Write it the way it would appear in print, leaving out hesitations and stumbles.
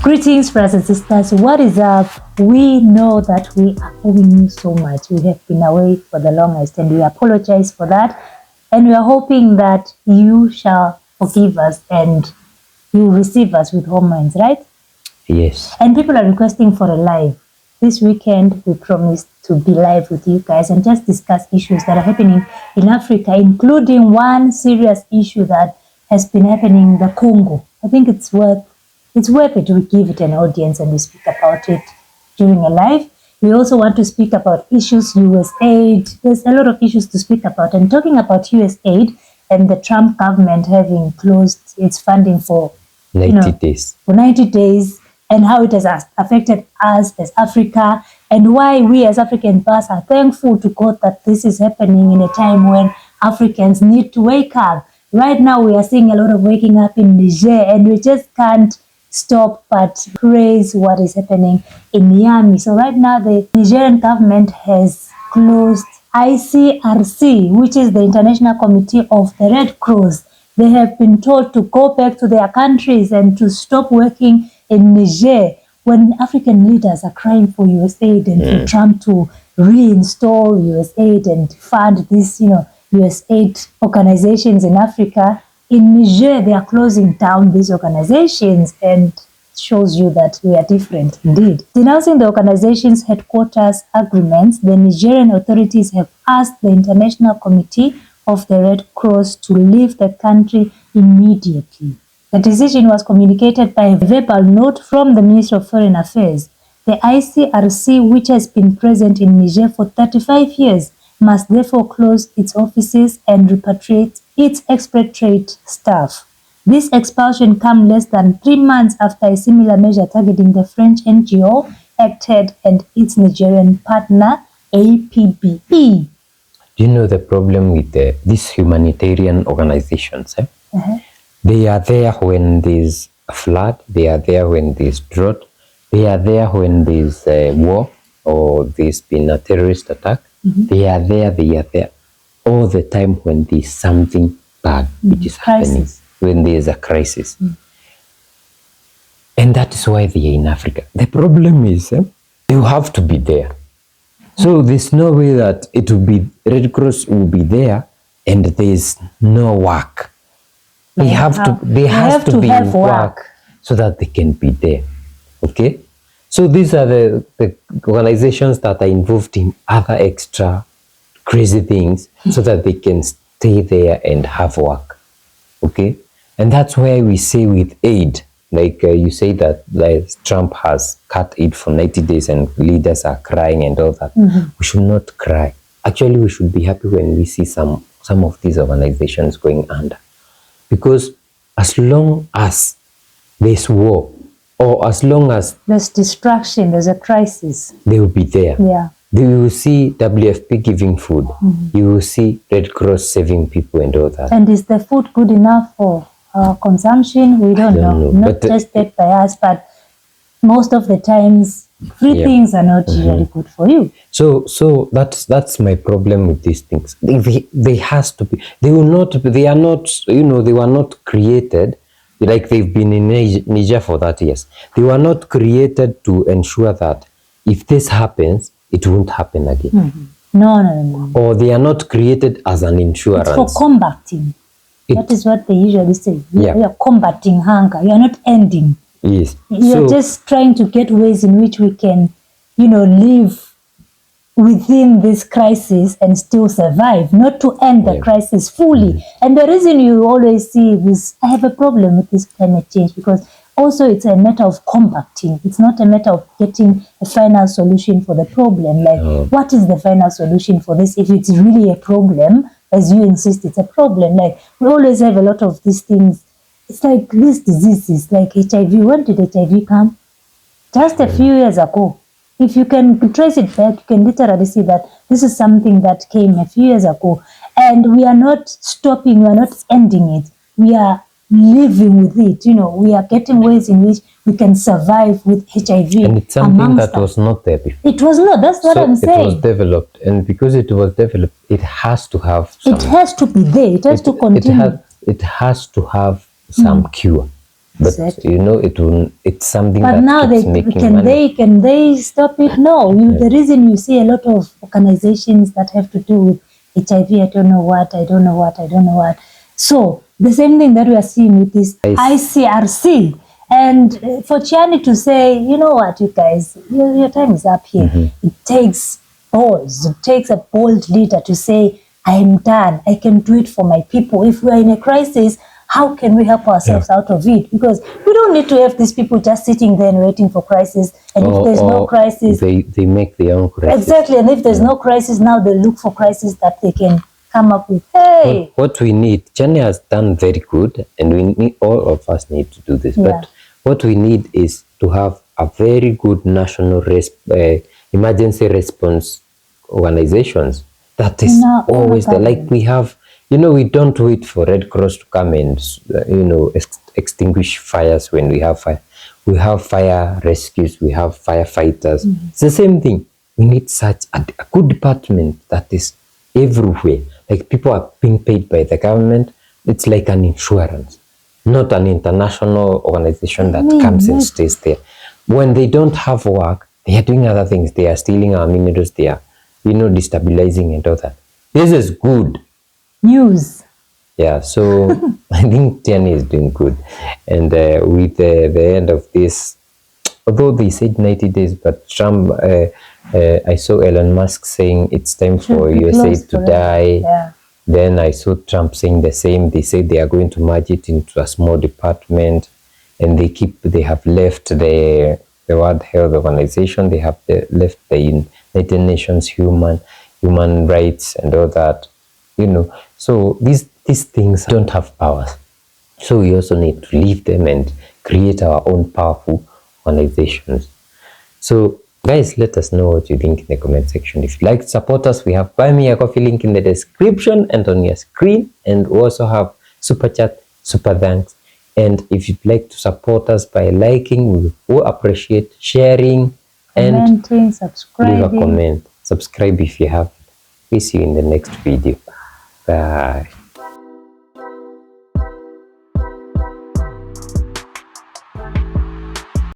Greetings, brothers and sisters. What is up? We know that we are owing you so much. We have been away for the longest and we apologize for that. And we are hoping that you shall forgive us and you receive us with home minds, right? Yes. And people are requesting for a live. This weekend, we promised to be live with you guys and just discuss issues that are happening in Africa, including one serious issue that has been happening in the Congo. I think it's worth it. We give it an audience and we speak about it during a live. We also want to speak about issues, US aid. There's a lot of issues to speak about. And talking about US aid and the Trump government having closed its funding for 90 days. For 90 days, and how it has affected us as Africa, and why we as African pastors are thankful to God that this is happening in a time when Africans need to wake up. Right now, we are seeing a lot of waking up in Niger, and we just can't stop but praise what is happening in Niamey. So right now, the Nigerian government has closed ICRC, which is the International Committee of the Red Cross. They have been told to go back to their countries and to stop working in Niger when African leaders are crying for USAID and for Trump to reinstall USAID and fund these, USAID organizations in Africa. In Niger, they are closing down these organizations, and shows you that we are different indeed. Denouncing the organization's headquarters agreements, the Nigerian authorities have asked the International Committee of the Red Cross to leave the country immediately. The decision was communicated by a verbal note from the Ministry of Foreign Affairs. The ICRC, which has been present in Niger for 35 years, must therefore close its offices and repatriate its expatriate staff. This expulsion comes less than 3 months after a similar measure targeting the French NGO ACTED and its Nigerian partner APBE. Do you know the problem with these humanitarian organizations? They are there when there's a flood, they are there when there's drought, they are there when there's war or there's been a terrorist attack. They are there all the time when there's something bad which is happening, when there's a crisis. And that is why they are in Africa. The problem is you have to be there. So there's no way that it will be, Red Cross will be there and there's no work. They have to be in work so that they can be there. Okay? So these are the organizations that are involved in other extra crazy things so that they can stay there and have work. Okay? And that's why we say with aid, like you say that Trump has cut aid for 90 days and leaders are crying and all that. We should not cry. Actually, we should be happy when we see some of these organizations going under. Because as long as there's war, or as long as there's destruction, there's a crisis, they will be there. Yeah. You will see WFP giving food. You will see Red Cross saving people and all that. And is the food good enough for consumption? We don't know. Not tested by us, but most of the times, free things are not usually good for you. So that's my problem with these things. They has to be. They will not. They are not. They were not created like they've been in Niger for 30 years. They were not created to ensure that if this happens, it won't happen again. No. Or they are not created as an insurance. It's for combating. That is what they usually say. You are combating hunger. You are not ending. Yes. You are just trying to get ways in which we can, live within this crisis and still survive, not to end the crisis fully. And the reason you always see this, I have a problem with this climate change, because also it's a matter of combating. It's not a matter of getting a final solution for the problem. Like, what is the final solution for this if it's really a problem? As you insist, it's a problem. Like, we always have a lot of these things. It's like these diseases, like HIV. When did HIV come? Just a few years ago. If you can trace it back, you can literally see that this is something that came a few years ago. And we are not stopping, we are not ending it. We are living with it. We are getting ways in which we can survive with HIV. And it's something that was not there before. It was not, that's what I'm saying. It was developed. And because it was developed, it has to have It has to be there. It has to continue. It has to have some cure. But Exactly. you know, it's something But that now keeps they making money. can they stop it? No. The reason you see a lot of organizations that have to do with HIV, I don't know what, I don't know what, I don't know what. So the same thing that we are seeing with this ICRC. And for Chiani to say, you know what, you guys, your time is up here. It takes balls. It takes a bold leader to say, I'm done. I can do it for my people. If we are in a crisis, how can we help ourselves out of it? Because we don't need to have these people just sitting there and waiting for crisis. And if there's no crisis, they make their own crisis. exactly. And if there's no crisis, now they look for crisis that they can come up with. Hey, What we need, Jenny has done very good, and we need, all of us need to do this. Yeah. But what we need is to have a very good national emergency response organizations. That is always there. Like we have, you know, we don't wait for Red Cross to come and, you know, extinguish fires when we have fire. We have fire rescues, we have firefighters. It's the same thing. We need such a good department that is everywhere. Like people are being paid by the government. It's like an insurance, not an international organization that comes and stays there. When they don't have work, they are doing other things. They are stealing our minerals. They are, you know, destabilizing and all that. This is good news. Yeah, so I think Tiani is doing good. And with the end of this, although they said 90 days, but Trump, I saw Elon Musk saying it's time for USA to die. Yeah. Then I saw Trump saying the same. They said they are going to merge it into a small department, and they have left the World Health Organization. They have left the United Nations human rights and all that, you know. So these things don't have powers. So we also need to leave them and create our own powerful organizations. So guys, let us know what you think in the comment section. If you'd like to support us, we have Buy Me a Coffee link in the description and on your screen. And we also have Super Chat, Super Thanks. And if you'd like to support us by liking, we will appreciate sharing and commenting, subscribing. Leave a comment. Subscribe if you have. We see you in the next video. Bye.